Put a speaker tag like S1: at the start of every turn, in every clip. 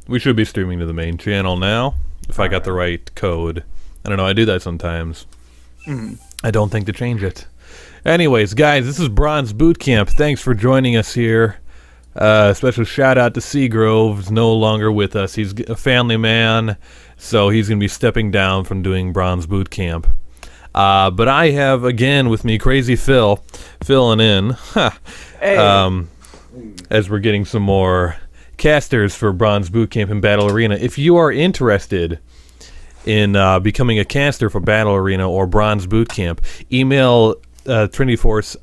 S1: We should be streaming to the main channel now, if I got the right code. I don't know, I do that sometimes. I don't think to change it. Anyways, guys, this is Bronze Boot Camp. Thanks for joining us here. Special shout out to Seagrove's no longer with us. He's a family man, so he's going to be stepping down from doing Bronze Boot Camp. But I have, again, with me, Crazy Phil, filling in.
S2: Hey.
S1: As we're getting some more casters for Bronze Boot Camp and Battle Arena. If you are interested in becoming a caster for Battle Arena or Bronze Boot Camp, email Trinity Force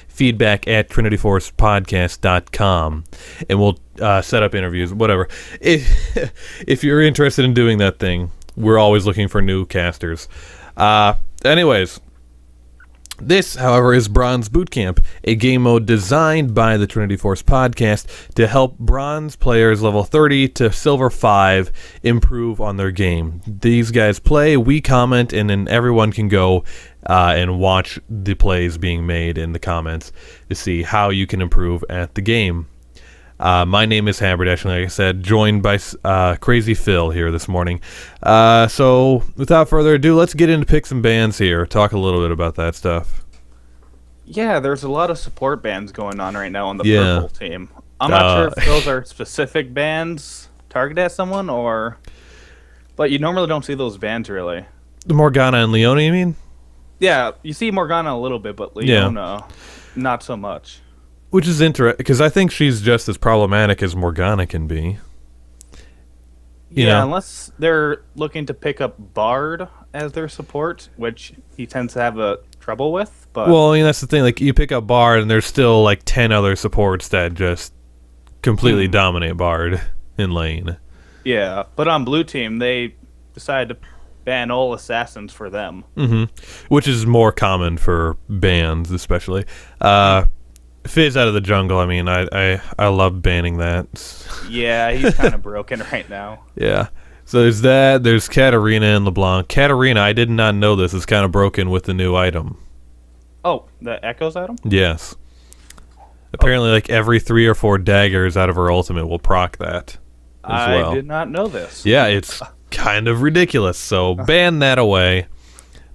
S1: feedback at trinityforcepodcast.com, and we'll set up interviews, whatever. If you're interested in doing that thing, we're always looking for new casters. Anyways, this, however, is Bronze Boot Camp, a game mode designed by the Trinity Force podcast to help bronze players level 30 to silver 5 improve on their game. These guys play, we comment, and then everyone can go and watch the plays being made in the comments to see how you can improve at the game. My name is Haberdash, and like I said, joined by Crazy Phil here this morning. So, without further ado, let's get into picks and bans here. Talk a little bit about that stuff.
S2: Yeah, there's a lot of support bans going on right now on the purple team. I'm not sure if those are specific bans targeted at someone, but you normally don't see those bans, really.
S1: The Morgana and Leona, you mean?
S2: Yeah, you see Morgana a little bit, but Leona, not so much.
S1: Which is interesting, because I think she's just as problematic as Morgana can be. You know?
S2: Unless they're looking to pick up Bard as their support, which he tends to have trouble with. But
S1: well, I mean, that's the thing. Like, you pick up Bard, and there's still like 10 other supports that just completely dominate Bard in lane. Yeah,
S2: but on blue team, they decided to ban all assassins for them.
S1: Which is more common for bans, especially. Fizz out of the jungle, I mean, I love banning that.
S2: Yeah, he's kind of broken right now.
S1: Yeah. So there's that. There's Katarina and LeBlanc. Katarina, I did not know this, is kind of broken with the new item.
S2: Oh, the Echoes item?
S1: Yes. Apparently, like, every 3 or 4 daggers out of her ultimate will proc that as well.
S2: I did not know this.
S1: Yeah, it's kind of ridiculous. So ban that away.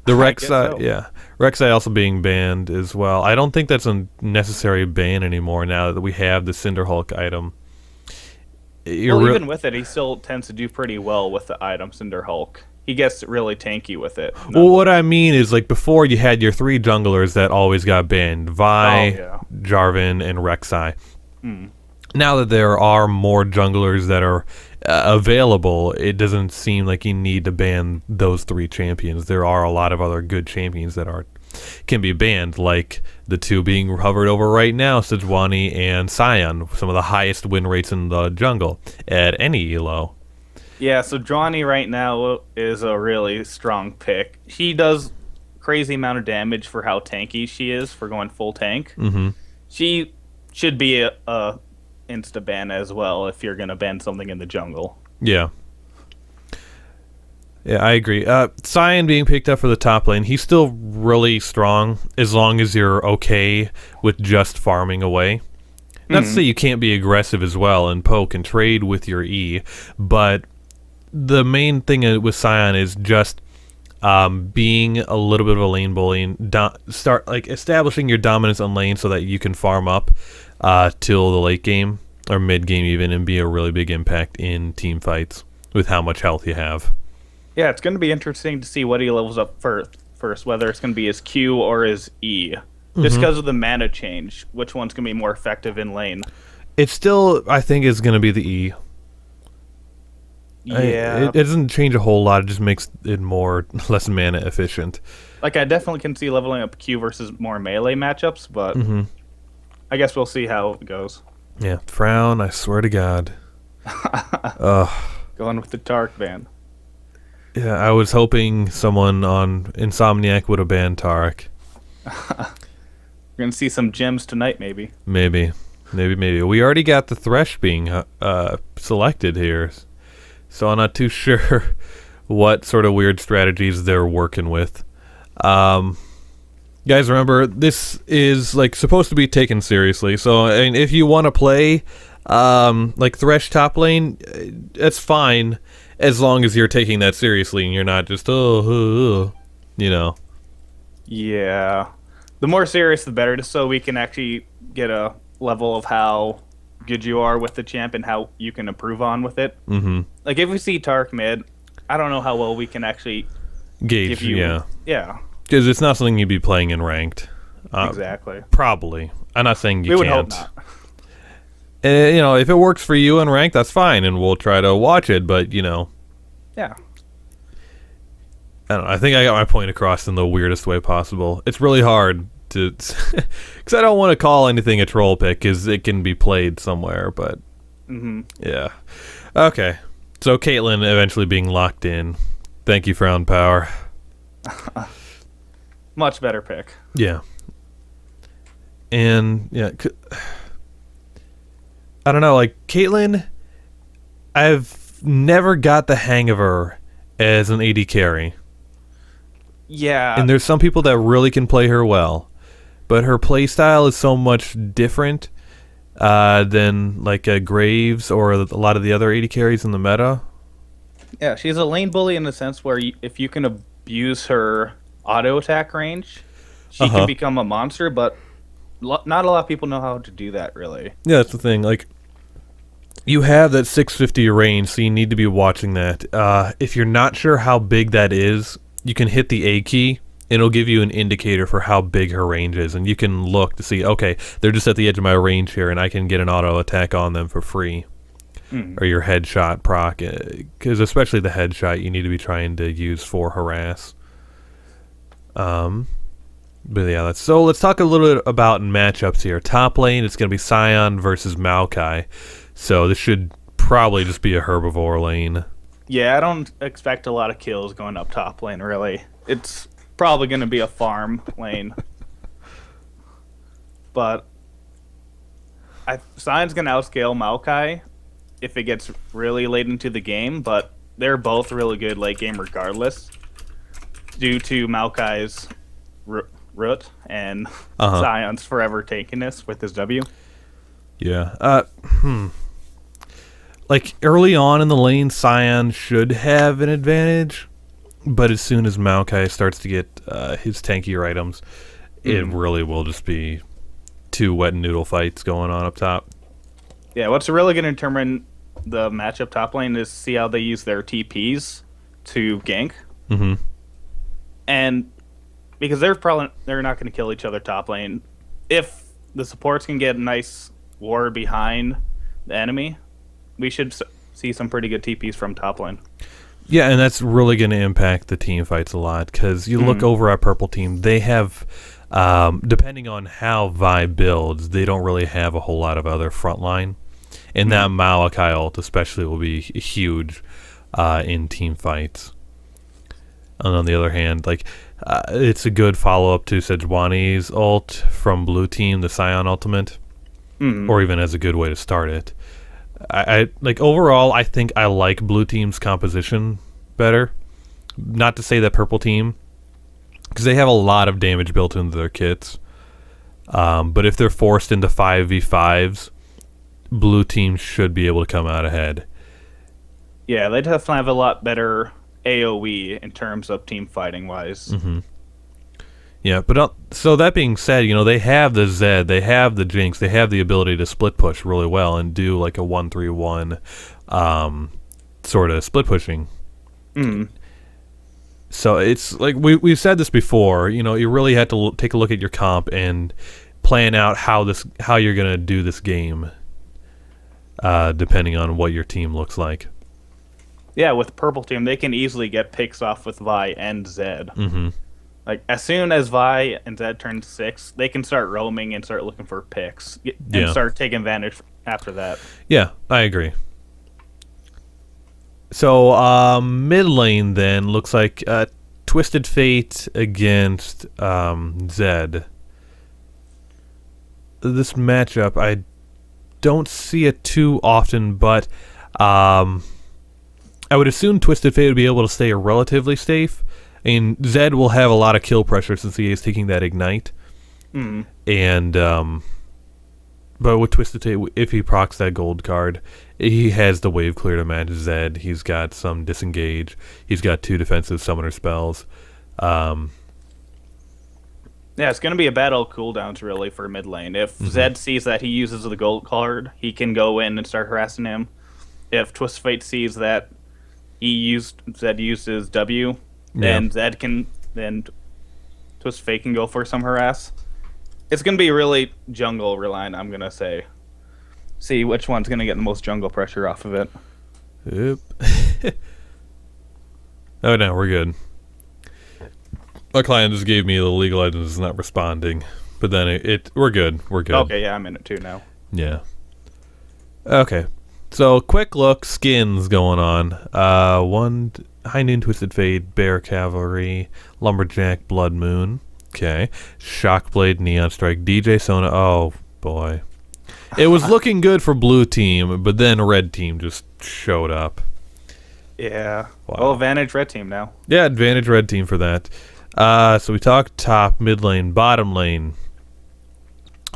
S1: The Rek'Sai, Rek'Sai also being banned as well. I don't think that's a necessary ban anymore now that we have the Cinderhulk item.
S2: Even with it, he still tends to do pretty well with the item Cinderhulk. He gets really tanky with it.
S1: Well, what I mean is, like, before you had your 3 junglers that always got banned. Vi, Jarvan, and Rek'Sai. Now that there are more junglers that are available, it doesn't seem like you need to ban those 3 champions. There are a lot of other good champions that can be banned, like the 2 being hovered over right now, Sejuani and Sion, some of the highest win rates in the jungle at any elo.
S2: Yeah, so Sejuani right now is a really strong pick. She does crazy amount of damage for how tanky she is for going full tank. She should be a insta-ban as well if you're going to ban something in the jungle. Yeah,
S1: I agree. Sion being picked up for the top lane, he's still really strong as long as you're okay with just farming away. Not to say you can't be aggressive as well and poke and trade with your E, but the main thing with Sion is just being a little bit of a lane bully, start like establishing your dominance on lane so that you can farm up till the late game or mid game even, and be a really big impact in team fights with how much health you have.
S2: Yeah, it's going to be interesting to see what he levels up first, whether it's going to be his Q or his E. Just because of the mana change, which one's going to be more effective in lane?
S1: It still, I think, is going to be the E.
S2: Yeah.
S1: It doesn't change a whole lot. It just makes it less mana efficient.
S2: Like, I definitely can see leveling up Q versus more melee matchups, but I guess we'll see how it goes.
S1: Yeah, Frown, I swear to God.
S2: Going with the Tark ban.
S1: Yeah, I was hoping someone on Insomniac would have banned Tark.
S2: We're going to see some gems tonight, maybe.
S1: Maybe. We already got the Thresh being selected here, so I'm not too sure what sort of weird strategies they're working with. Guys, remember, this is like supposed to be taken seriously, so I mean, if you want to play like Thresh top lane, that's fine as long as you're taking that seriously and you're not just you know.
S2: Yeah. The more serious, the better, just so we can actually get a level of how good you are with the champ and how you can improve on with it.
S1: Mm-hmm.
S2: Like, if we see Tark mid, I don't know how well we can actually
S1: Gauge,
S2: give you...
S1: yeah.
S2: Yeah.
S1: Because it's not something you'd be playing in ranked.
S2: Exactly.
S1: Probably. I'm not saying you
S2: we
S1: can't.
S2: would hope not.
S1: You know, if it works for you in ranked, that's fine, and we'll try to watch it, but, you know.
S2: Yeah.
S1: I don't know. I think I got my point across in the weirdest way possible. It's really hard to... Because I don't want to call anything a troll pick, because it can be played somewhere, but...
S2: Mm-hmm.
S1: Yeah. Okay. So Caitlyn eventually being locked in. Thank you, Frown Power.
S2: Much better pick.
S1: Yeah. And, yeah... I don't know, like, Caitlyn, I've never got the hang of her as an AD carry.
S2: Yeah.
S1: And there's some people that really can play her well, but her playstyle is so much different than, like, Graves or a lot of the other AD carries in the meta.
S2: Yeah, she's a lane bully in the sense where if you can abuse her auto attack range, she can become a monster, but not a lot of people know how to do that, really.
S1: Yeah, that's the thing. Like, you have that 650 range, so you need to be watching that. If you're not sure how big that is, you can hit the A key, and it'll give you an indicator for how big her range is, and you can look to see, okay, they're just at the edge of my range here, and I can get an auto attack on them for free. Or your headshot proc, because especially the headshot you need to be trying to use for harass. But yeah, so let's talk a little bit about matchups here. Top lane, it's going to be Sion versus Maokai. So this should probably just be a herbivore lane.
S2: Yeah, I don't expect a lot of kills going up top lane, really. It's probably going to be a farm lane. But Sion's going to outscale Maokai if it gets really late into the game, but they're both really good late game regardless, due to Maokai's root and Sion's forever tankiness with his W.
S1: Yeah. Like, early on in the lane, Sion should have an advantage, but as soon as Maokai starts to get his tankier items, it really will just be two wet noodle fights going on up top.
S2: Yeah, what's really going to determine the matchup top lane is see how they use their TPs to gank.
S1: Mm-hmm.
S2: And because they're not going to kill each other top lane, if the supports can get a nice ward behind the enemy, we should see some pretty good TPs from top lane.
S1: Yeah, and that's really going to impact the team fights a lot, because you look over at Purple Team, they have, depending on how Vi builds, they don't really have a whole lot of other frontline. And that Maokai ult especially will be huge in team fights. And on the other hand, like, it's a good follow-up to Sejuani's ult from Blue Team, the Sion ultimate, or even as a good way to start it. I like, overall, I think I like Blue Team's composition better. Not to say that Purple Team, because they have a lot of damage built into their kits. But if they're forced into 5v5s, Blue Team should be able to come out ahead.
S2: Yeah, they definitely have a lot better AoE in terms of team fighting wise.
S1: Yeah, but so that being said, you know, they have the Zed, they have the Jinx, they have the ability to split push really well and do like a 1-3-1 sort of split pushing. So it's like we've said this before, you know, you really have to take a look at your comp and plan out how you're going to do this game, depending on what your team looks like.
S2: Yeah, with Purple Team, they can easily get picks off with Vi and Zed. Like, as soon as Vi and Zed turn 6, they can start roaming and start looking for picks and start taking advantage after that.
S1: Yeah, I agree. So, mid lane then looks like Twisted Fate against Zed. This matchup, I don't see it too often, but I would assume Twisted Fate would be able to stay relatively safe. I mean, Zed will have a lot of kill pressure since he is taking that Ignite. And But with Twisted Fate, if he procs that gold card, he has the wave clear to match Zed. He's got some disengage. He's got 2 defensive summoner spells.
S2: Yeah, it's going to be a battle cooldowns really for mid lane. If Zed sees that he uses the gold card, he can go in and start harassing him. If Twisted Fate sees that Zed used his W, then Twisted Fate can go for some harass. It's going to be really jungle reliant, I'm going to say. See which one's going to get the most jungle pressure off of it.
S1: Yep. Oh, no, we're good. My client just gave me the League of Legends is not responding. But then we're good. We're good.
S2: Okay, yeah, I'm in it too now.
S1: Yeah. Okay. So, quick look, skins going on. One High Noon Twisted Fate, Bear Cavalry, Lumberjack, Blood Moon. Okay. Shockblade, Neon Strike, DJ Sona. Oh, boy. It was looking good for blue team, but then red team just showed up.
S2: Yeah.
S1: Wow.
S2: Well, advantage red team now.
S1: Yeah, advantage red team for that. So we talked top, mid lane, bottom lane.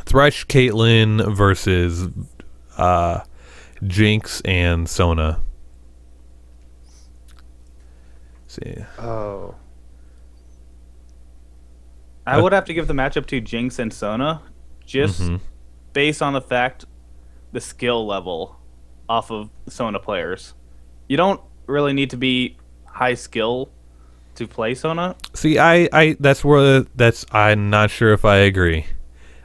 S1: Thresh, Caitlyn versus Jinx and Sona. Let's see.
S2: Oh. I would have to give the matchup to Jinx and Sona, just based on the skill level off of Sona players. You don't really need to be high skill to play Sona.
S1: See, I'm not sure if I agree.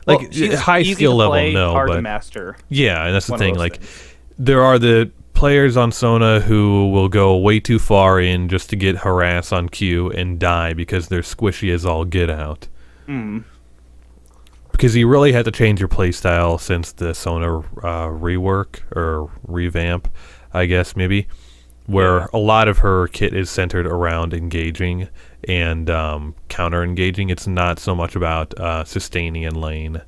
S1: Like,
S2: well,
S1: high skill level, no,
S2: hard
S1: but
S2: to master.
S1: Yeah, and that's the thing. Like,
S2: things.
S1: there are the players on Sona who will go way too far in just to get harass on Q and die because they're squishy as all get out. Because you really had to change your playstyle since the Sona rework or revamp, I guess, maybe, where a lot of her kit is centered around engaging and counter-engaging. It's not so much about sustaining in lane.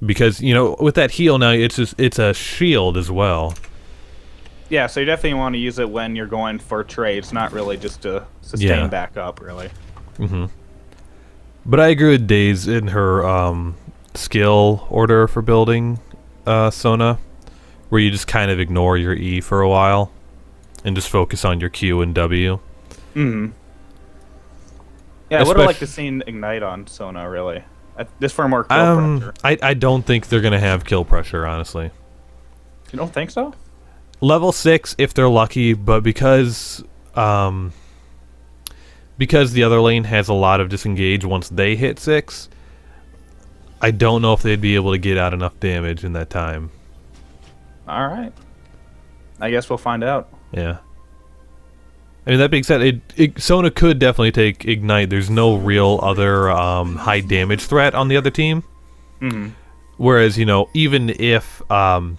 S1: Because, with that heal now, it's a shield as well.
S2: Yeah, so you definitely want to use it when you're going for trades, not really just to sustain back up, really.
S1: But I agree with Daze in her skill order for building Sona, where you just kind of ignore your E for a while and just focus on your Q and W.
S2: Yeah, I would have liked to see Ignite on Sona, really. Just for more kill pressure.
S1: I don't think they're going to have kill pressure, honestly.
S2: You don't think so?
S1: Level 6 if they're lucky, but because the other lane has a lot of disengage once they hit 6, I don't know if they'd be able to get out enough damage in that time.
S2: All right. I guess we'll find out.
S1: Yeah. I mean, that being said, Sona could definitely take Ignite. There's no real other high damage threat on the other team. Whereas, even if the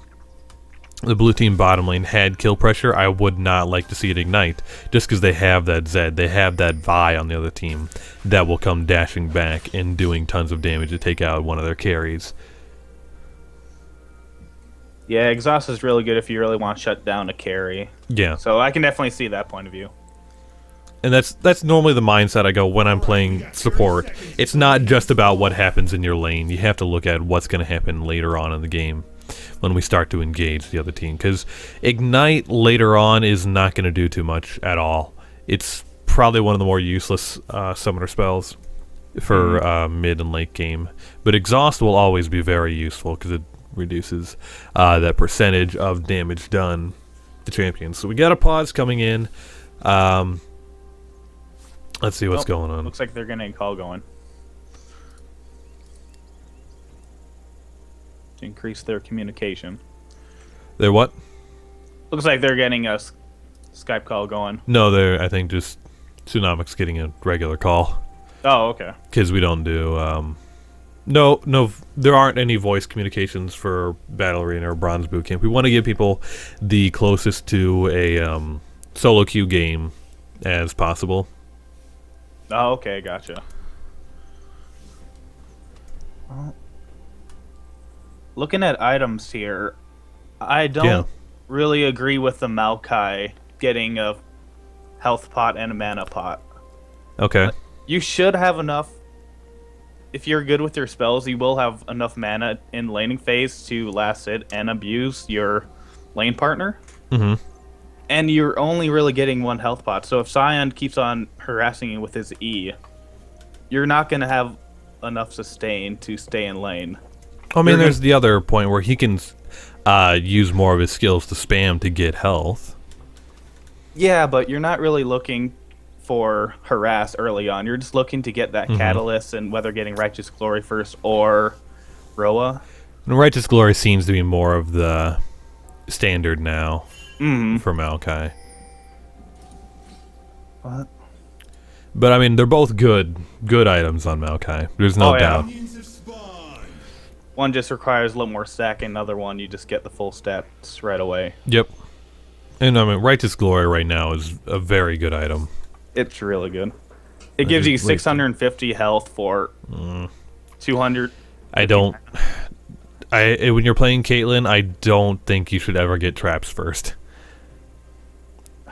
S1: blue team bottom lane had kill pressure, I would not like to see it Ignite, just because they have that Zed, they have that Vi on the other team that will come dashing back and doing tons of damage to take out one of their carries.
S2: Yeah, exhaust is really good if you really want to shut down a carry.
S1: Yeah.
S2: So I can definitely see that point of view.
S1: And that's normally the mindset I go when I'm playing support. It's not just about what happens in your lane. You have to look at what's going to happen later on in the game when we start to engage the other team. Because Ignite later on is not going to do too much at all. It's probably one of the more useless summoner spells for mid and late game. But Exhaust will always be very useful because it reduces that percentage of damage done to champions. So we got a pause coming in. Let's see what's going on.
S2: Looks like they're getting a call going to increase their communication.
S1: They're what?
S2: Looks like they're getting a Skype call going.
S1: No, they're, I think, just Tsunamic's getting a regular call.
S2: Oh, okay.
S1: Because we don't do... No, there aren't any voice communications for Battle Arena or Bronze Bootcamp. We want to give people the closest to a solo queue game as possible.
S2: Oh, okay, gotcha. Well, looking at items here, I don't really agree with the Maokai getting a health pot and a mana pot.
S1: Okay.
S2: You should have enough if you're good with your spells, you will have enough mana in laning phase to last it and abuse your lane partner.
S1: Mm-hmm.
S2: And you're only really getting one health pot. So if Scion keeps on harassing you with his E, you're not going to have enough sustain to stay in lane.
S1: I mean, there's the other point where he can use more of his skills to spam to get health.
S2: Yeah, but you're not really looking for harass early on. You're just looking to get that catalyst, and whether getting Righteous Glory first or Roa.
S1: And Righteous Glory seems to be more of the standard now for Maokai.
S2: What?
S1: But I mean, they're both good items on Maokai. There's no doubt.
S2: One just requires a little more stacking. Another one, you just get the full stats right away.
S1: Yep. And I mean, Righteous Glory right now is a very good item.
S2: It's really good. It gives you 650 health for 200.
S1: When you're playing Caitlyn, I don't think you should ever get traps first.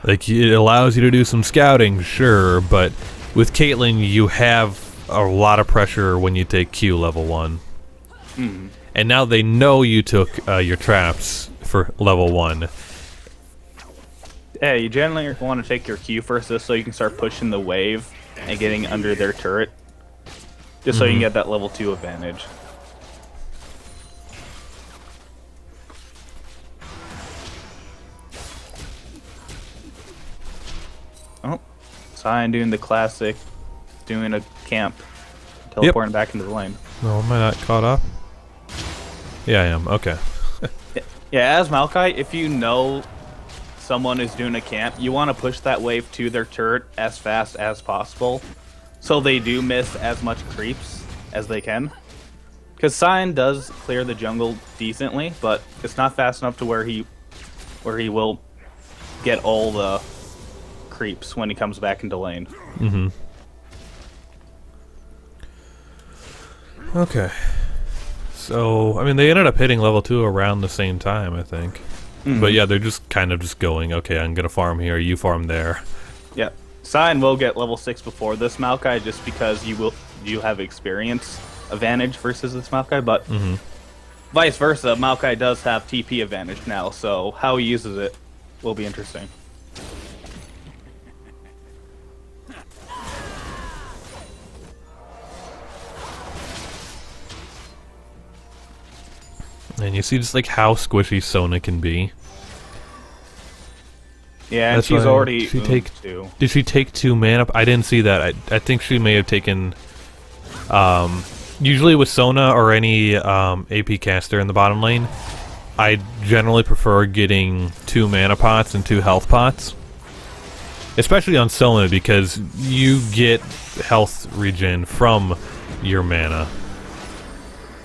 S1: Like, it allows you to do some scouting, sure, but with Caitlyn, you have a lot of pressure when you take Q level 1. And now they know you took your traps for level 1.
S2: Yeah, you generally want to take your Q first just so you can start pushing the wave and getting under their turret. Just so you can get that level 2 advantage. Oh, Scion doing the classic, doing a camp, teleporting back into the lane.
S1: No, am I not caught up? Yeah, I am. Okay.
S2: Yeah, as Maokai, if you know someone is doing a camp, you want to push that wave to their turret as fast as possible so they do miss as much creeps as they can. Because Scion does clear the jungle decently, but it's not fast enough to where he will get all the creeps when he comes back into lane.
S1: Okay. So, I mean, they ended up hitting level 2 around the same time, I think. But yeah, they're just kind of just going, okay, I'm going to farm here, you farm there.
S2: Yeah. Scion will get level 6 before this Maokai just because you have experience advantage versus this Maokai, but vice versa, Maokai does have TP advantage now, so how he uses it will be interesting.
S1: And you see just like how squishy Sona can be.
S2: Yeah, and she's already too.
S1: Did she take 2 mana? I didn't see that. I think she may have taken... usually with Sona or any AP caster in the bottom lane, I generally prefer getting 2 mana pots and 2 health pots. Especially on Sona, because you get health regen from your mana.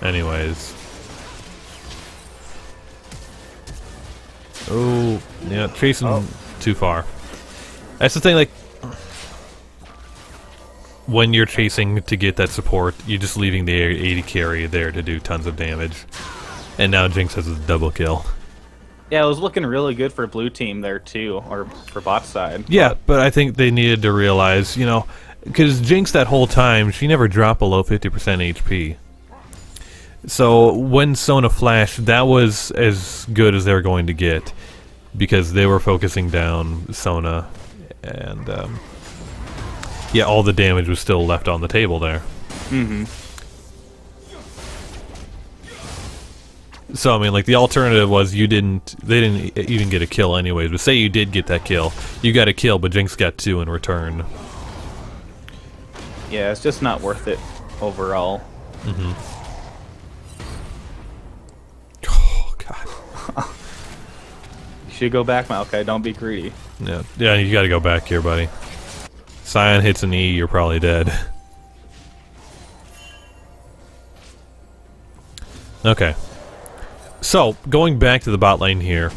S1: Anyways. Oh, yeah, chasing too far. That's the thing, like, when you're chasing to get that support, you're just leaving the AD carry there to do tons of damage. And now Jinx has a double kill.
S2: Yeah, it was looking really good for blue team there too, or for bot side.
S1: Yeah, but I think they needed to realize, you know, because Jinx that whole time, she never dropped below 50% HP. So when Sona flashed, that was as good as they were going to get, because they were focusing down Sona, and yeah, all the damage was still left on the table there. So I mean, like, the alternative was they didn't even get a kill anyways. But say you did get that kill, you got a kill, but Jinx got 2 in return.
S2: Yeah, it's just not worth it overall. You should go back, Maokai. Don't be greedy.
S1: Yeah, you gotta go back here, buddy. Scion hits an E, you're probably dead. Okay. So, going back to the bot lane here.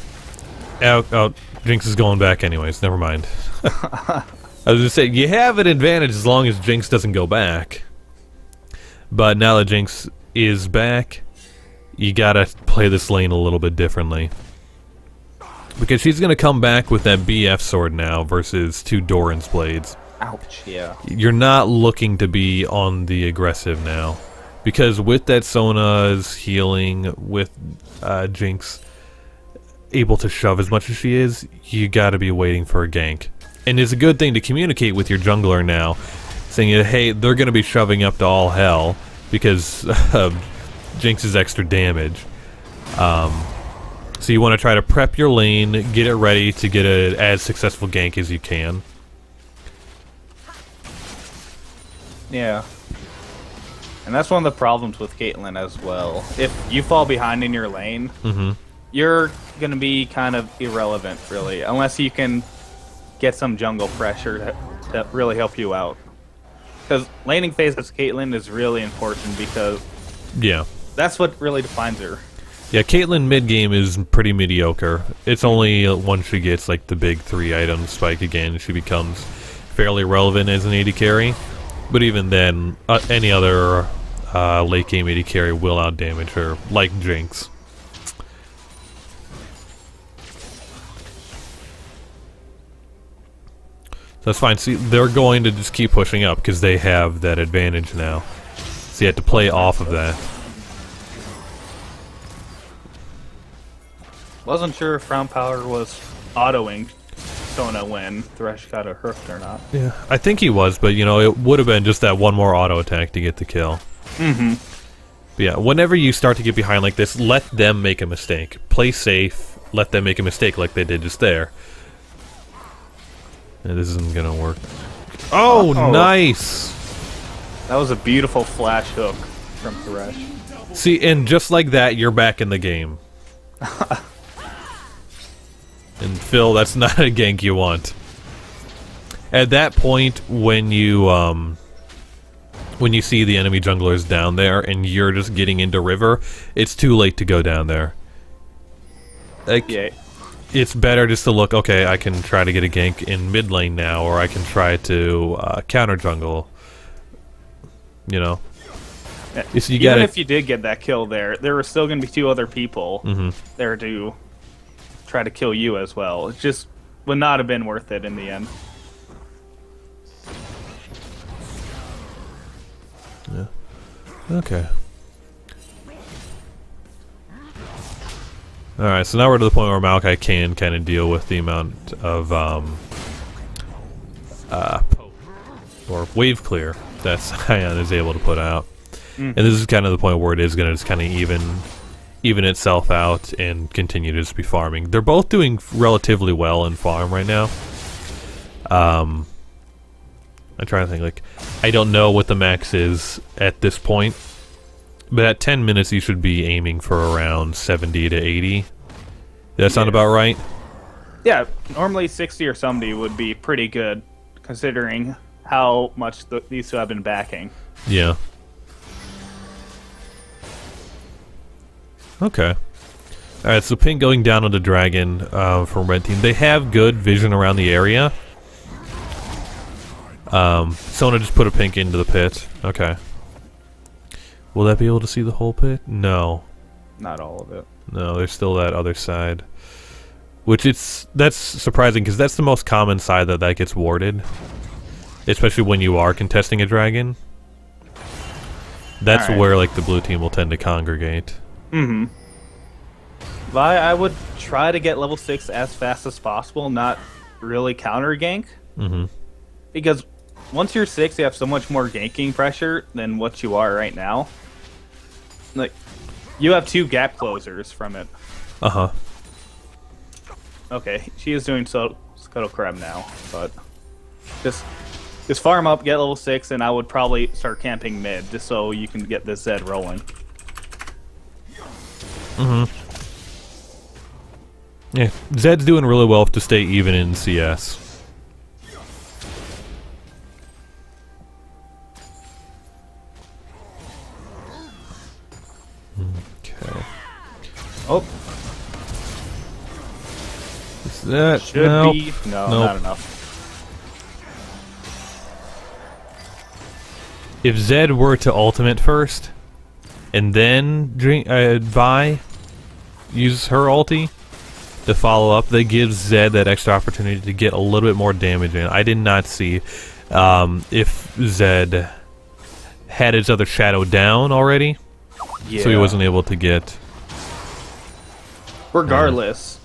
S1: Oh, Jinx is going back anyways, never mind. I was gonna say, you have an advantage as long as Jinx doesn't go back. But now that Jinx is back, you gotta play this lane a little bit differently. Because she's going to come back with that BF sword now versus 2 Doran's blades.
S2: Ouch, yeah.
S1: You're not looking to be on the aggressive now. Because with that Sona's healing, with Jinx able to shove as much as she is, you gotta be waiting for a gank. And it's a good thing to communicate with your jungler now, saying, hey, they're gonna be shoving up to all hell because Jinx's extra damage. So you want to try to prep your lane, get it ready to get an as successful gank as you can.
S2: Yeah. And that's one of the problems with Caitlyn as well. If you fall behind in your lane, you're going to be kind of irrelevant, really, unless you can get some jungle pressure to really help you out. Because laning phase as Caitlyn is really important because that's what really defines her.
S1: Yeah, Caitlyn mid-game is pretty mediocre. It's only once she gets like the big 3 item spike again, she becomes fairly relevant as an AD carry. But even then, any other late game AD carry will outdamage her, like Jinx. That's fine. See, they're going to just keep pushing up because they have that advantage now. So you have to play off of that.
S2: Wasn't sure if Round Power was autoing Sona when Thresh got a hooked or not.
S1: Yeah, I think he was, but you know, it would have been just that one more auto attack to get the kill. But yeah, whenever you start to get behind like this, let them make a mistake. Play safe, let them make a mistake like they did just there. And this isn't gonna work. Oh, nice!
S2: That was a beautiful flash hook from Thresh.
S1: See, and just like that, you're back in the game. And Phil, that's not a gank you want. At that point, when you see the enemy junglers down there and you're just getting into river, it's too late to go down there. Like, it's better just to look, okay, I can try to get a gank in mid lane now, or I can try to counter jungle. You know? So you
S2: Even if you did get that kill there were still going to be 2 other people there to try to kill you as well. It just would not have been worth it in the end.
S1: Yeah. Okay. Alright, so now we're to the point where Maokai can kind of deal with the amount of or wave clear that Sion is able to put out. And this is kind of the point where it is going to just kind of even itself out and continue to just be farming. They're both doing relatively well in farm right now. I'm trying to think, like, I don't know what the max is at this point, but at 10 minutes you should be aiming for around 70 to 80. Does that sound about right?
S2: Yeah, normally 60 or 70 would be pretty good, considering how much these 2 have been backing.
S1: Yeah. Okay. Alright, so ping going down on the dragon from Red Team. They have good vision around the area. Sona just put a pink into the pit. Okay. Will that be able to see the whole pit? No.
S2: Not all of it.
S1: No, there's still that other side. Which that's surprising, because that's the most common side that gets warded. Especially when you are contesting a dragon. That's where, like, the blue team will tend to congregate.
S2: I would try to get level 6 as fast as possible, not really counter gank. Because once you're 6, you have so much more ganking pressure than what you are right now. Like, you have 2 gap closers from it. Okay, she is doing Scuttle Crab now, but just farm up, get level 6, and I would probably start camping mid, just so you can get this Zed rolling.
S1: Yeah, Zed's doing really well to stay even in CS. Okay.
S2: Oh.
S1: Is that...
S2: Should be... No, not enough.
S1: If Zed were to ultimate first, and then Vi uses her ulti to follow up, that gives Zed that extra opportunity to get a little bit more damage in. I did not see if Zed had his other shadow down already,
S2: Yeah.
S1: so he wasn't able to get...
S2: Regardless,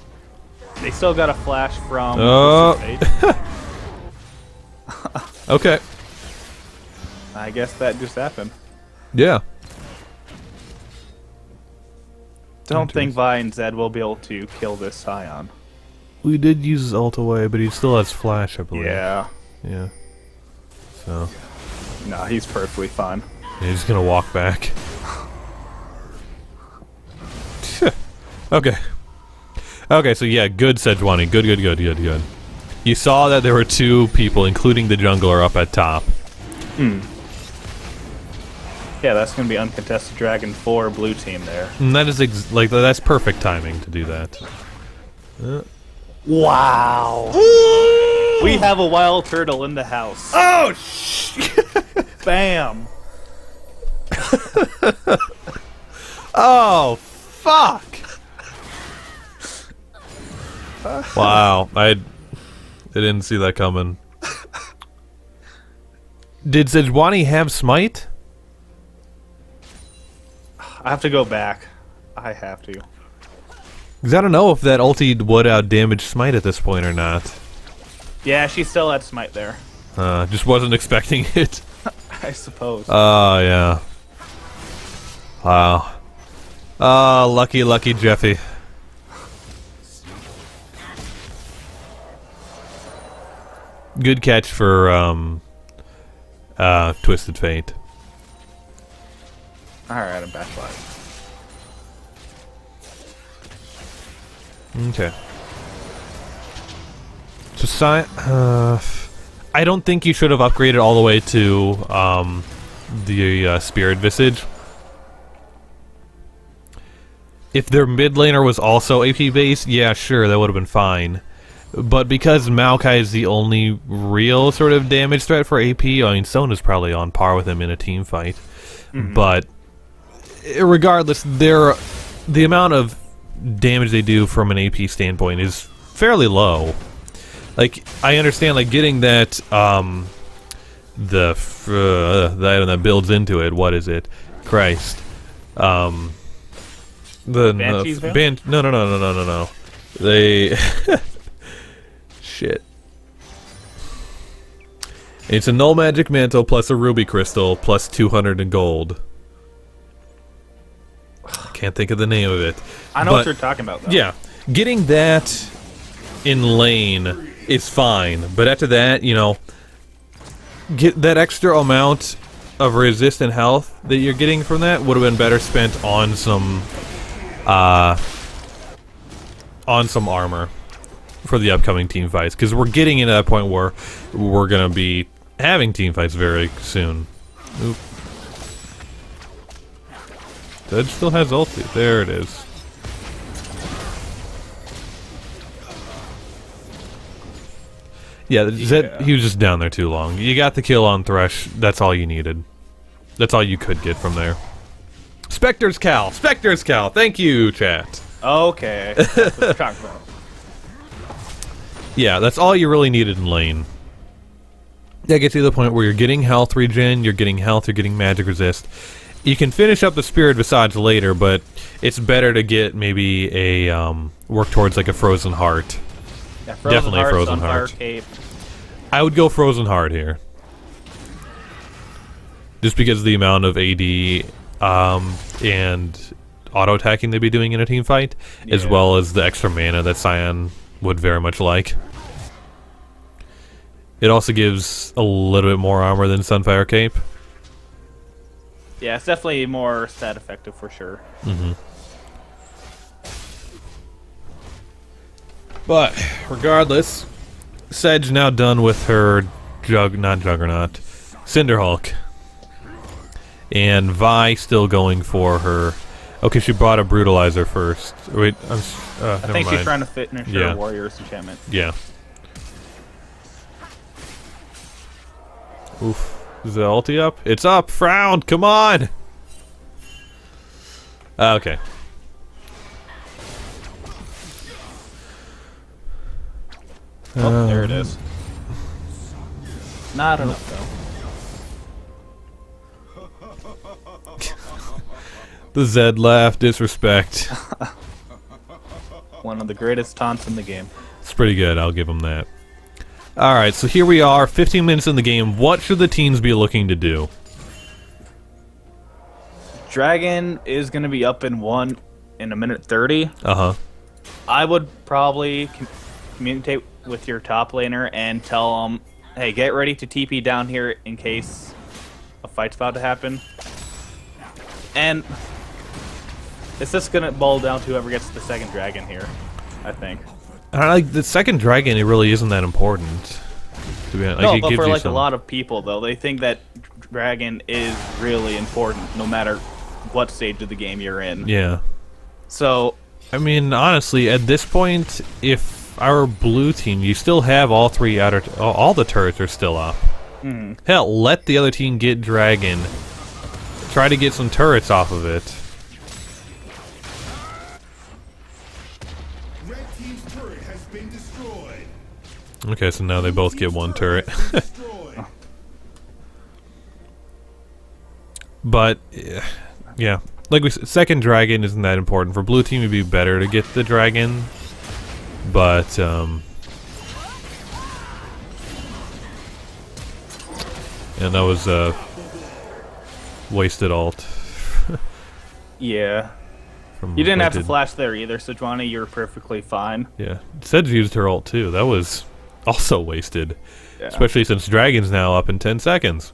S2: they still got a flash from...
S1: Okay.
S2: I guess that just happened.
S1: Yeah.
S2: Don't think Vi and Zed will be able to kill this Scion.
S1: We did use his ult away, but he still has flash, I believe.
S2: Yeah.
S1: Yeah. So...
S2: Nah, he's perfectly fine.
S1: he's just gonna walk back. Okay. Okay, so yeah, good Sejuani. Good. You saw that there were 2 people, including the jungler, up at top.
S2: Yeah, that's gonna be uncontested Dragon 4 blue team there.
S1: And that is that's perfect timing to do that.
S2: Wow. We have a wild turtle in the house.
S1: Oh,
S2: Bam.
S1: Oh, fuck. Wow, I didn't see that coming. Did Sejuani have smite?
S2: I have to go back. I have to.
S1: Because I don't know if that ulti would outdamage smite at this point or not.
S2: Yeah, she still had smite there.
S1: Just wasn't expecting it.
S2: I suppose.
S1: Oh, yeah. Wow. Oh, lucky Jeffy. Good catch for, Twisted Fate.
S2: Alright, I'm back live.
S1: Okay. So, I don't think you should have upgraded all the way to, the, Spirit Visage. If their mid laner was also AP based, yeah, sure, that would have been fine. But because Maokai is the only real sort of damage threat for AP, I mean, Sona's probably on par with him in a team fight. But regardless, the amount of damage they do from an AP standpoint is fairly low. Like, I understand, like, getting that, the item that builds into it, what is it? Christ.
S2: Banshee's Veil?
S1: No. They... Shit. It's a null magic mantle plus a ruby crystal plus 200 in gold. Can't think of the name of it.
S2: I know what you're talking about, though.
S1: Yeah. Getting that in lane is fine, but after that, you know, get that extra amount of resistant health that you're getting from that would have been better spent on some armor for the upcoming team fights, because we're getting into that point where we're gonna be having team fights very soon. Oop. Zed still has ulti. There it is. Yeah, Zed, he was just down there too long. You got the kill on Thresh. That's all you needed. That's all you could get from there. Spectre's Cal. Spectre's Cal. Thank you, chat.
S2: Okay. That's what you're talking about.
S1: Yeah, that's all you really needed in lane. That gets you to the point where you're getting health regen, you're getting health, you're getting magic resist. You can finish up the Spirit Visage later, but it's better to get maybe a, work towards like a Frozen Heart.
S2: Yeah, Frozen Heart,
S1: Frozen
S2: Sunfire
S1: Heart.
S2: Cape.
S1: I would go Frozen Heart here. Just because of the amount of AD, and auto-attacking they'd be doing in a team fight, as well as the extra mana that Scion would very much like. It also gives a little bit more armor than Sunfire Cape.
S2: Yeah, it's definitely more stat effective for sure.
S1: But regardless, Sedge now done with her Juggernaut, Cinderhulk, and Vi still going for her. Okay, she brought a Brutalizer first. Wait,
S2: I think she's trying to finish her Warrior's enchantment.
S1: Yeah. Oof. Is the ulti up? It's up! Frown! Come on! Okay.
S2: Oh, there it is. Not enough, though.
S1: The Zed laugh, disrespect.
S2: One of the greatest taunts in the game.
S1: It's pretty good, I'll give him that. Alright, so here we are, 15 minutes in the game. What should the teams be looking to do?
S2: Dragon is going to be up in 1 in a minute 30.
S1: Uh-huh.
S2: I would probably communicate with your top laner and tell them, hey, get ready to TP down here in case a fight's about to happen. And it's just going to boil down to whoever gets the second dragon here, I think.
S1: I don't like the second dragon, it really isn't that important. To be honest.
S2: No,
S1: Like, it
S2: but
S1: gives
S2: for
S1: you
S2: like
S1: some...
S2: a lot of people, though, they think that dragon is really important no matter what stage of the game you're in.
S1: Yeah.
S2: So,
S1: I mean, honestly, at this point, if our blue team, you still have all three outer... all the turrets are still up. Hell, let the other team get dragon. Try to get some turrets off of it.
S3: Red team's turret has been destroyed.
S1: Okay, so now they both get one turret.
S3: Destroyed.
S1: But, yeah. Like we said, second dragon isn't that important. For blue team, it'd be better to get the dragon. But, and that was, wasted ult.
S2: yeah.
S1: From
S2: You didn't have to
S1: Wicked.
S2: flash there either, Sejuani. You were perfectly fine.
S1: Yeah. Sedge used her ult too. That was also wasted.
S2: Yeah.
S1: Especially since dragon's now up in 10 seconds.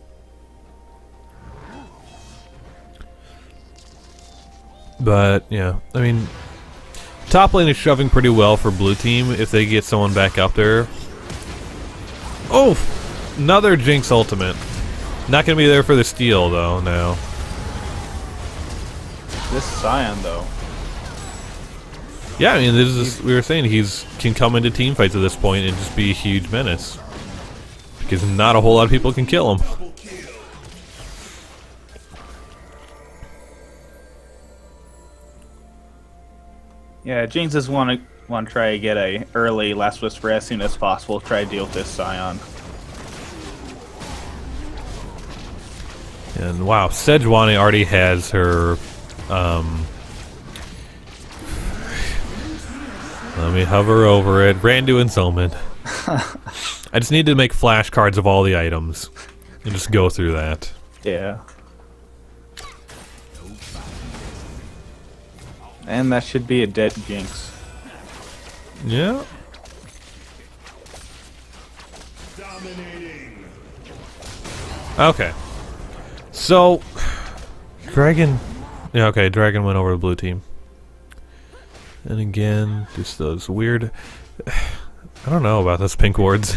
S1: But, yeah. I mean, top lane is shoving pretty well for blue team if they get someone back up there. Oh! Another Jinx ultimate. Not gonna be there for the steal, though, now.
S2: This Scion, though.
S1: Yeah, I mean, this is, we were saying he's can come into team fights at this point and just be a huge menace. Because not a whole lot of people can kill him.
S3: Double kill.
S2: Yeah, Jinx just want to try to get a early Last Whisper as soon as possible. Try to deal with this Scion.
S1: And wow, Sejuani already has her, let me hover over it. Randu and Soman. I just need to make flashcards of all the items and just go through that.
S2: Yeah. And that should be a dead Jinx.
S1: Yeah.
S3: Dominating.
S1: Okay. So, Dragon. Yeah, okay, Dragon went over to blue team. And again, just those weird. I don't know about those pink wards.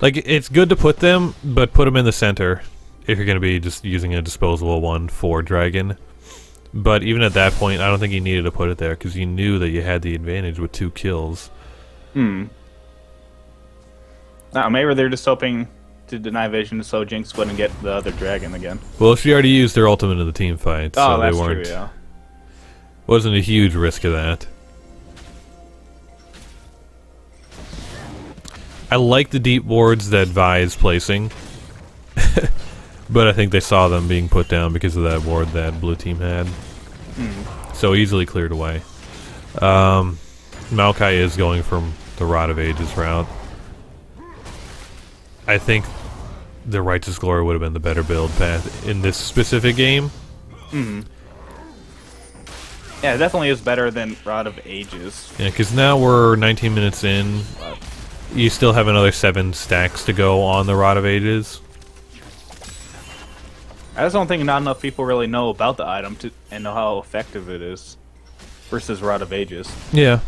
S1: Like, it's good to put them, but put them in the center if you're going to be just using a disposable one for Dragon. But even at that point, I don't think you needed to put it there because you knew that you had the advantage with 2 kills.
S2: Now, maybe they're just hoping to deny vision so Jinx wouldn't get the other dragon again.
S1: Well, she already used her ultimate in the team fight, so
S2: Oh, that's
S1: they weren't.
S2: true, yeah.
S1: Wasn't a huge risk of that. I like the deep wards that Vi is placing, but I think they saw them being put down because of that ward that blue team had. So easily cleared away. Maokai is going from the Rod of Ages route. I think the Righteous Glory would have been the better build path in this specific game.
S2: Yeah, it definitely is better than Rod of Ages.
S1: Yeah, because now we're 19 minutes in. You still have another 7 stacks to go on the Rod of Ages.
S2: I just don't think not enough people really know about the item and know how effective it is versus Rod of Ages.
S1: Yeah.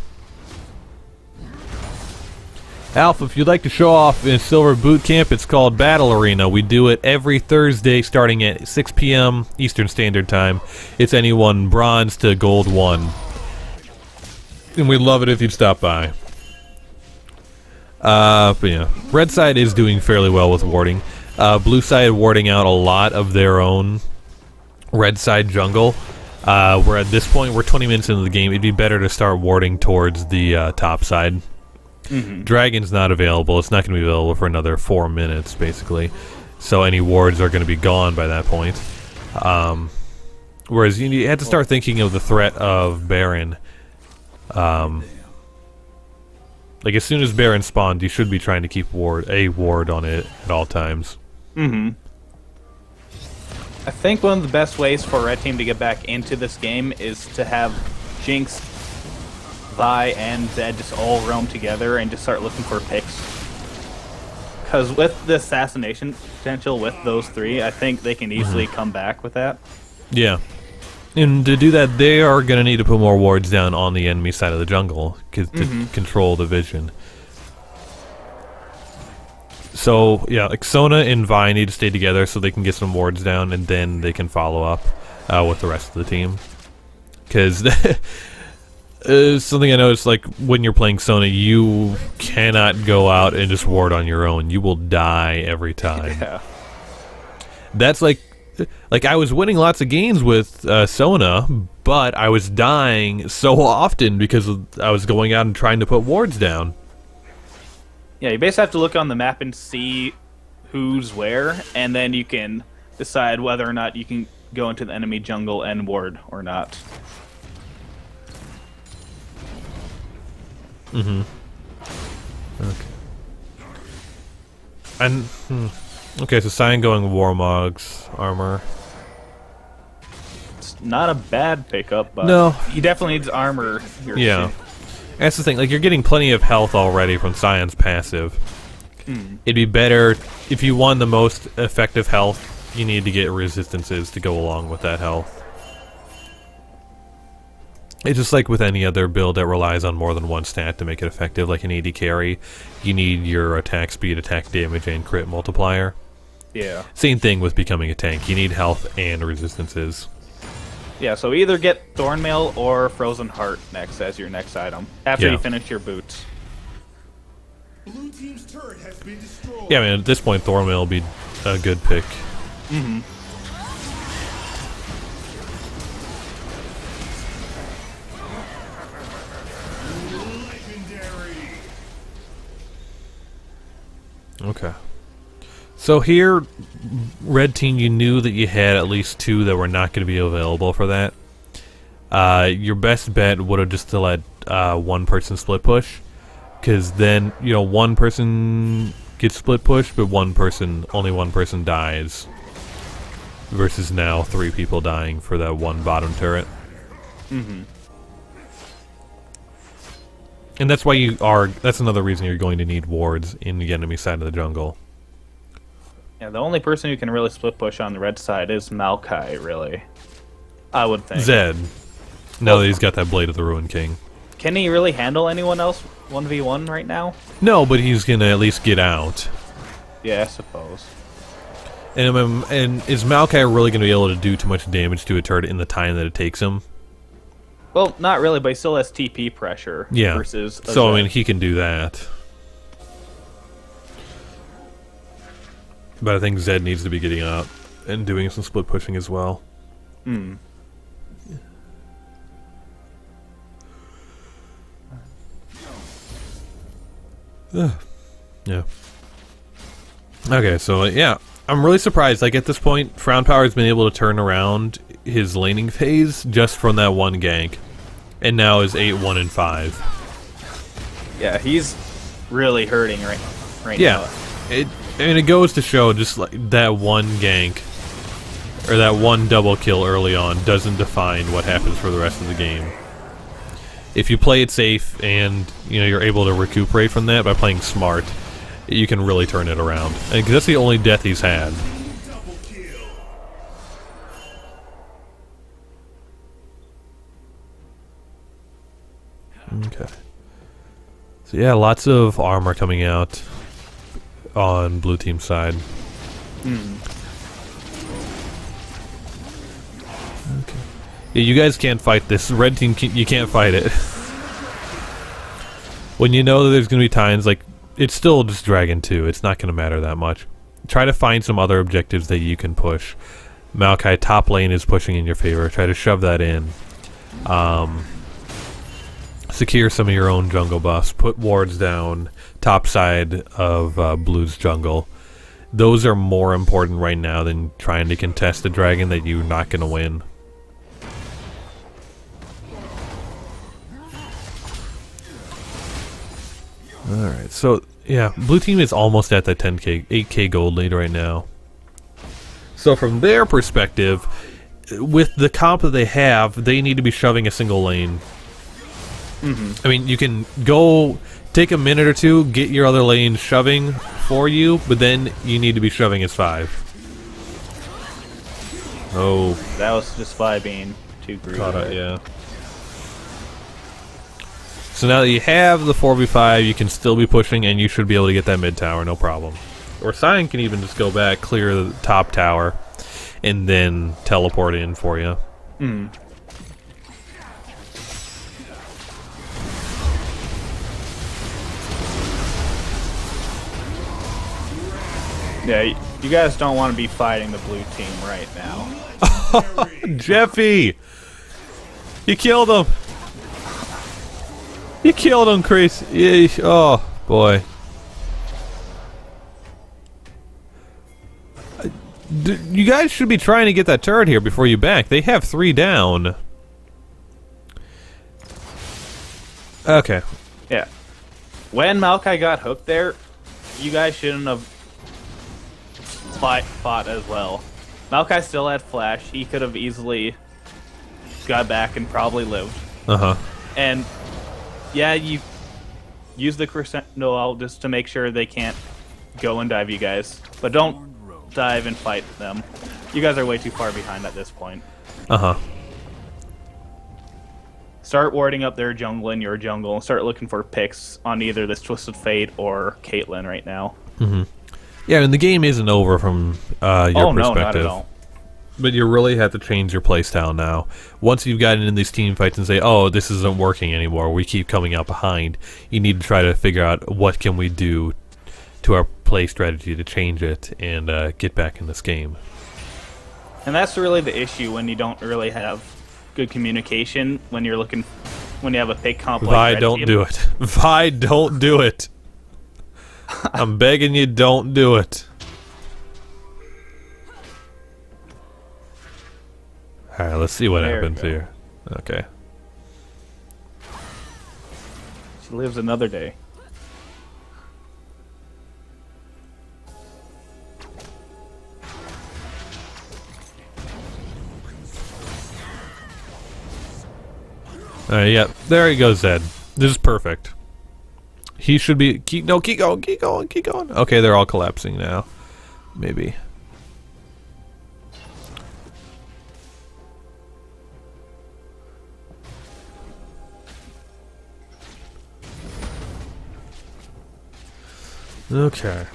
S1: Alpha, if you'd like to show off in Silver Boot Camp, it's called Battle Arena. We do it every Thursday starting at 6 p.m. Eastern Standard Time. It's anyone bronze to gold 1. And we'd love it if you'd stop by. But yeah, red side is doing fairly well with warding. Blue side warding out a lot of their own red side jungle. Where at this point, we're 20 minutes into the game, it'd be better to start warding towards the top side. Dragon's not available. It's not going to be available for another 4 minutes, basically. So any wards are going to be gone by that point. Whereas you had to start thinking of the threat of Baron. Like, as soon as Baron spawned, you should be trying to keep a ward on it at all times.
S2: I think one of the best ways for Red Team to get back into this game is to have Jinx, Vi, and Zed just all roam together and just start looking for picks. Because with the assassination potential with those three, I think they can easily come back with that.
S1: Yeah. And to do that, they are going to need to put more wards down on the enemy side of the jungle to control the vision. So, yeah, like Sona and Vi need to stay together so they can get some wards down, and then they can follow up with the rest of the team. Because something I noticed, like, when you're playing Sona, you cannot go out and just ward on your own. You will die every time.
S2: Yeah.
S1: That's like I was winning lots of games with Sona, but I was dying so often because I was going out and trying to put wards down.
S2: Yeah, you basically have to look on the map and see who's where, and then you can decide whether or not you can go into the enemy jungle and ward or not.
S1: Okay. And okay, so Cyan going Warmog's armor.
S2: It's not a bad pickup, but
S1: No.
S2: he definitely needs armor here.
S1: Yeah.
S2: Soon.
S1: That's the thing, like, you're getting plenty of health already from Cyan's passive. It'd be better, if you want the most effective health, you need to get resistances to go along with that health. It's just like with any other build that relies on more than one stat to make it effective, like an AD carry. You need your attack speed, attack damage, and crit multiplier.
S2: Yeah.
S1: Same thing with becoming a tank. You need health and resistances.
S2: Yeah, so either get Thornmail or Frozen Heart next as your next item, after
S1: Yeah.
S2: you finish your boots.
S3: Blue team's turret has been destroyed.
S1: Yeah, I mean, at this point, Thornmail will be a good pick.
S3: Legendary.
S1: Okay. So here, Red Team, you knew that you had at least two that were not going to be available for that. Your best bet would have just to let one person split push, because then, you know, one person gets split push, but only one person dies. Versus now 3 people dying for that one bottom turret. And that's why that's another reason you're going to need wards in the enemy side of the jungle.
S2: Yeah, the only person who can really split push on the red side is Maokai, really. I would think.
S1: Zed. Now that he's got that Blade of the Ruin King.
S2: Can he really handle anyone else 1v1 right now?
S1: No, but he's gonna at least get out.
S2: Yeah, I suppose.
S1: And is Maokai really gonna be able to do too much damage to a turret in the time that it takes him?
S2: Well, not really, but he still has TP pressure.
S1: Yeah.
S2: Versus a
S1: So I
S2: Zed.
S1: mean, he can do that. But I think Zed needs to be getting out and doing some split pushing as well. Yeah. Okay, so yeah, I'm really surprised. Like, at this point, Frown Power has been able to turn around his laning phase just from that one gank, and now is 8-1-5.
S2: Yeah, he's really hurting right
S1: Yeah,
S2: now.
S1: it goes to show just like that one gank or that one double kill early on doesn't define what happens for the rest of the game. If you play it safe and you're able to recuperate from that by playing smart, you can really turn it around. Because that's the only death he's had.
S3: Double kill.
S1: Okay. So yeah, lots of armor coming out on blue team's side. Okay. Yeah, you guys can't fight this. Red team, you can't fight it. When you know that there's going to be times, like, it's still just Dragon 2. It's not going to matter that much. Try to find some other objectives that you can push. Maokai, top lane is pushing in your favor. Try to shove that in. secure some of your own jungle buffs. Put wards down top side of Blue's jungle. Those are more important right now than trying to contest a dragon that you're not going to win. Alright, so, yeah, blue team is almost at that 10k, 8k gold lead right now. So from their perspective, with the comp that they have, they need to be shoving a single lane. I mean, you can go take a minute or two, get your other lane shoving for you, but then you need to be shoving as 5. Oh.
S2: That was just Vi being too greedy.
S1: Caught it, yeah. So now that you have the 4v5, you can still be pushing, and you should be able to get that mid tower, no problem. Or Sion can even just go back, clear the top tower, and then teleport in for you.
S2: Yeah, you guys don't want to be fighting the blue team right now.
S1: Jeffy! You killed him! You killed him, Chris! Oh, boy. You guys should be trying to get that turret here before you back. They have 3 down. Okay.
S2: Yeah. When Maokai got hooked there, you guys shouldn't have fought as well. Maokai still had flash. He could have easily got back and probably lived. And yeah, you use the crescent Noel just to make sure they can't go and dive you guys. But don't dive and fight them. You guys are way too far behind at this point. Start warding up their jungle in your jungle and start looking for picks on either this Twisted Fate or Caitlyn right now.
S1: Yeah, and the game isn't over from your perspective.
S2: No, not at all.
S1: But you really have to change your playstyle now. Once you've gotten in these team fights and say, oh, this isn't working anymore, we keep coming out behind, you need to try to figure out what can we do to our play strategy to change it and get back in this game.
S2: And that's really the issue when you don't really have good communication, when you have a pick comp like
S1: Vi, don't do it. Vi, don't do it. I'm begging you, don't do it. Alright, let's see what happens here. Okay.
S2: She lives another day.
S1: Alright, yeah, there he goes, Zed. This is perfect. He should be... keep going, keep going. Okay, they're all collapsing now. Maybe. Okay.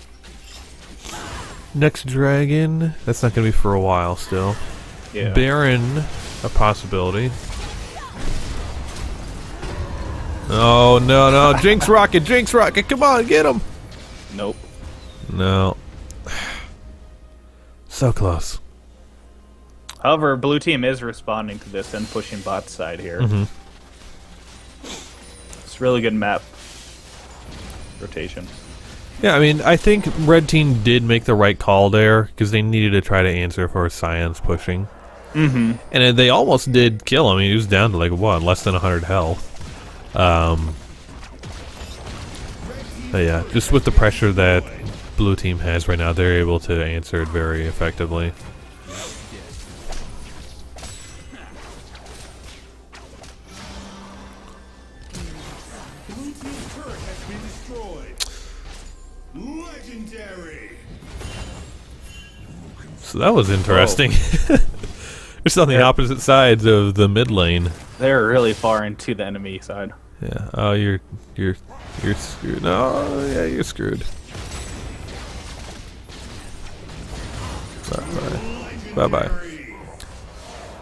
S1: Next dragon. That's not going to be for a while still.
S2: Yeah.
S1: Baron, a possibility. Oh, no. Jinx Rocket, come on, get him!
S2: Nope.
S1: No. So close.
S2: However, blue team is responding to this and pushing bot side here. It's really good map rotation.
S1: Yeah, I mean, I think red team did make the right call there, because they needed to try to answer for Sion's pushing. And they almost did kill him. I mean, he was down to, like, what, less than 100 health. But yeah, just with the pressure that blue team has right now, they're able to answer it very effectively.
S3: Blue team's turret has been destroyed. Legendary.
S1: So that was interesting. Just on the opposite sides of the mid lane.
S2: They're really far into the enemy side.
S1: Yeah. Oh, you're screwed. No, yeah, you're screwed. Bye bye.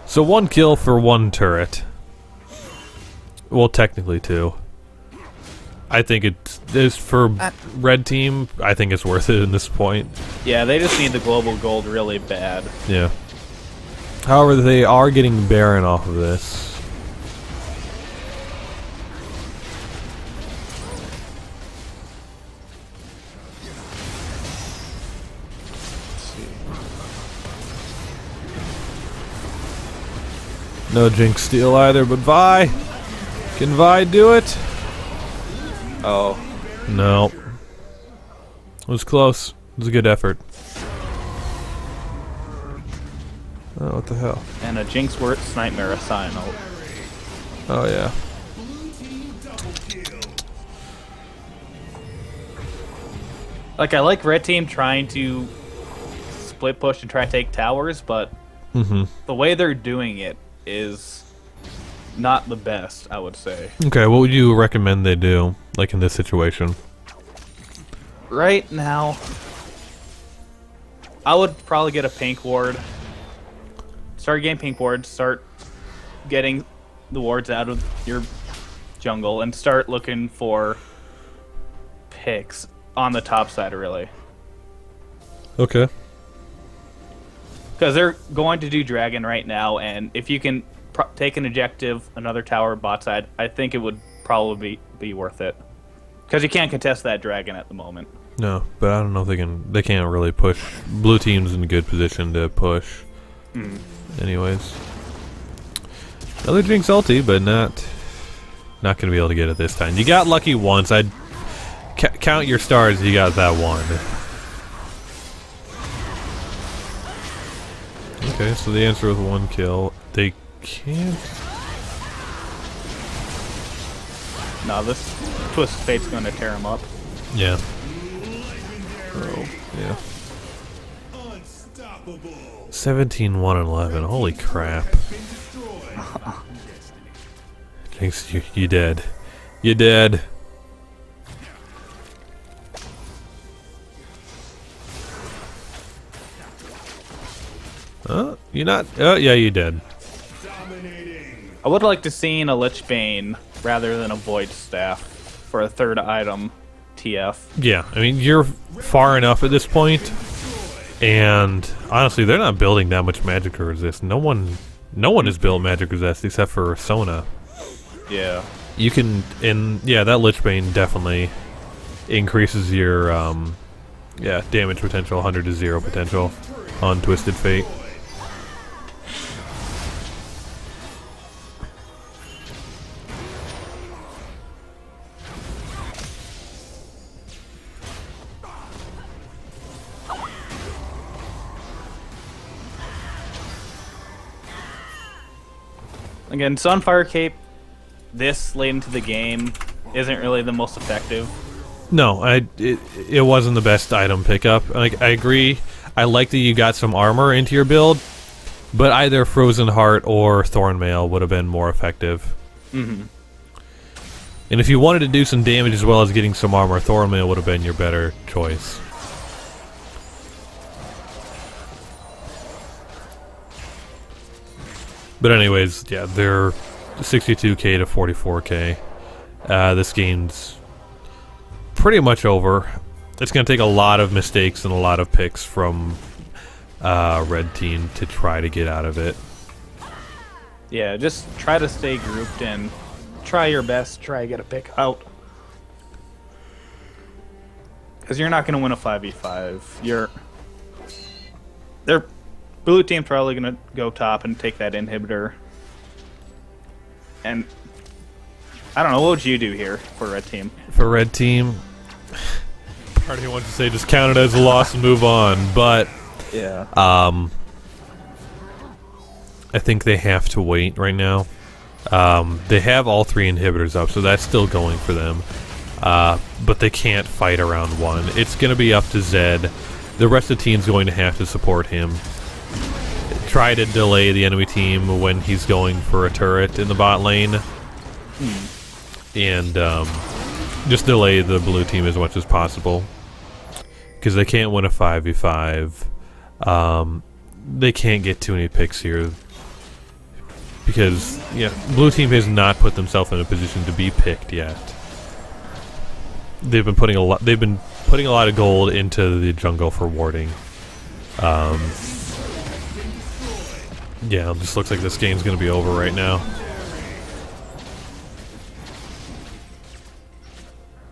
S1: So 1 kill for 1 turret. Well, technically 2. I think it is for red team. I think it's worth it in this point.
S2: Yeah, they just need the global gold really bad.
S1: Yeah. However, they are getting Baron off of this. No Jinx steal either, but Vi. Can Vi do it?
S2: Oh.
S1: No. It was close. It was a good effort. Oh, what the hell?
S2: And a Jinx Worth's Nightmare Asylum.
S1: Oh, yeah.
S2: Like, I like red team trying to split push and try to take towers, but the way they're doing it is not the best, I would say.
S1: Okay, what would you recommend they do, like in this situation?
S2: Right now, I would probably get a pink ward. Start getting pink wards, start getting the wards out of your jungle, and start looking for picks on the top side, really.
S1: Okay.
S2: Because they're going to do dragon right now, and if you can take an objective, another tower bot side, I think it would probably be worth it. Because you can't contest that dragon at the moment.
S1: No, but I don't know if they can. They can't really push. Blue team's in a good position to push. Anyways, another Jinx ulti, but not gonna be able to get it this time. You got lucky once. I'd count your stars. You got that one. Okay, so the answer was 1 kill. They can't.
S2: No, this Twist of Fate's going to tear him up.
S1: Yeah. Oh, yeah. 17, 1, and 11. Holy crap. Jinx, you dead. You dead. You're not. Oh, yeah, you dead.
S2: I would like to see a Lich Bane rather than a Void Staff for a third item TF.
S1: Yeah, I mean, you're far enough at this point, and honestly, they're not building that much magic to resist. No one has built magic resist except for Sona.
S2: Yeah.
S1: You can, and yeah, that Lich Bane definitely increases your damage potential, 100 to 0 potential on Twisted Fate.
S2: Again, Sunfire Cape this late into the game isn't really the most effective.
S1: No, it wasn't the best item pickup. Like, I agree. I like that you got some armor into your build, but either Frozen Heart or Thornmail would have been more effective. And if you wanted to do some damage as well as getting some armor, Thornmail would have been your better choice. But anyways, yeah, they're 62k to 44k. This game's pretty much over. It's going to take a lot of mistakes and a lot of picks from Red Team to try to get out of it.
S2: Yeah, just try to stay grouped and try your best. Try to get a pick out. Because you're not going to win a 5v5. They're Blue Team's probably going to go top and take that inhibitor. And I don't know, what would you do here for Red Team?
S1: For Red Team, part of me wants to say just count it as a loss and move on, but
S2: yeah,
S1: I think they have to wait right now. They have all 3 inhibitors up, so that's still going for them. But they can't fight around 1. It's going to be up to Zed. The rest of the team's going to have to support him. Try to delay the enemy team when he's going for a turret in the bot lane. And just delay the blue team as much as possible. Because they can't win a 5v5. They can't get too many picks here. Because, yeah, blue team has not put themselves in a position to be picked yet. They've been putting a lot of gold into the jungle for warding. Yeah, it just looks like this game's gonna be over right now.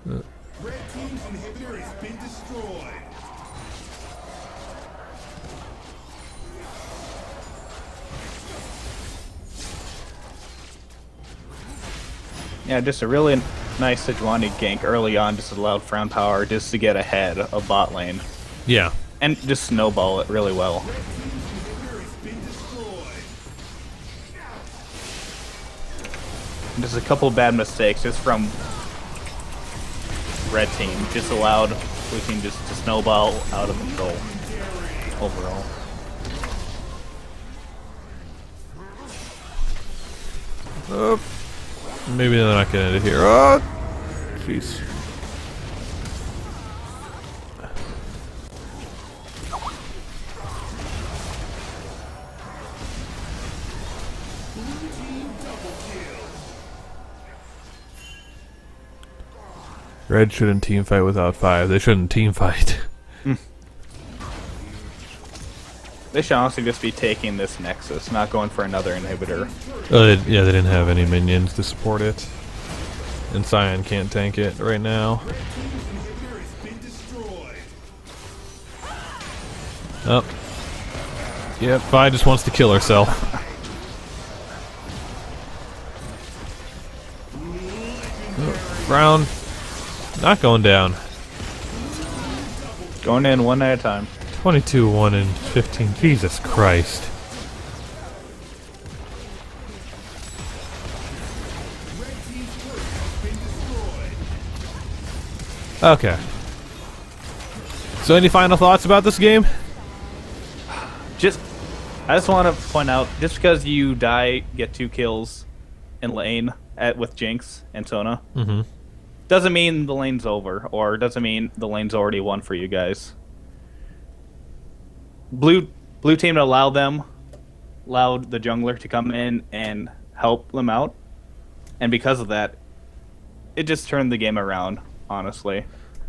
S3: Red Team's inhibitor has been destroyed.
S2: Yeah, just a really nice Sejuani gank early on, just allowed Frown Power just to get ahead of bot lane.
S1: Yeah.
S2: And just snowball it really well. Just a couple bad mistakes just from red team. Just allowed blue team just to snowball out of control overall.
S1: Oh, maybe they're not gonna end it here. Oh, jeez. Red shouldn't team fight without 5. They shouldn't team fight.
S2: They should honestly just be taking this Nexus, not going for another inhibitor.
S1: Yeah, they didn't have any minions to support it. And Cyan can't tank it right now. Oh. Yep, Vi just wants to kill herself. Oh, Brown. Not going down.
S2: Going in one at a time.
S1: 22, 1, and 15. Jesus Christ. Okay. So any final thoughts about this game?
S2: I just want to point out, just because you die, get 2 kills in lane with Jinx and Sona, doesn't mean the lane's over, or doesn't mean the lane's already won for you guys. Blue team allowed the jungler to come in and help them out, and because of that, it just turned the game around, honestly.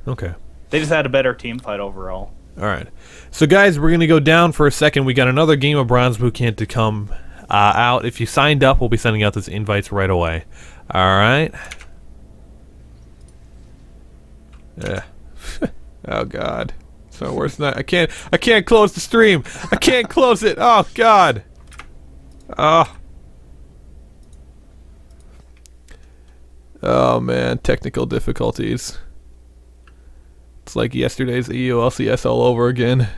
S1: Okay.
S2: They just had a better team fight overall.
S1: Alright. So guys, we're going to go down for a second. We got another game of Bronze Boot Camp to come out. If you signed up, we'll be sending out those invites right away. Alright. Yeah. Oh god. So worse than that. I can't close the stream. I can't close it. Oh god. Oh man, technical difficulties. It's like yesterday's EULCS all over again.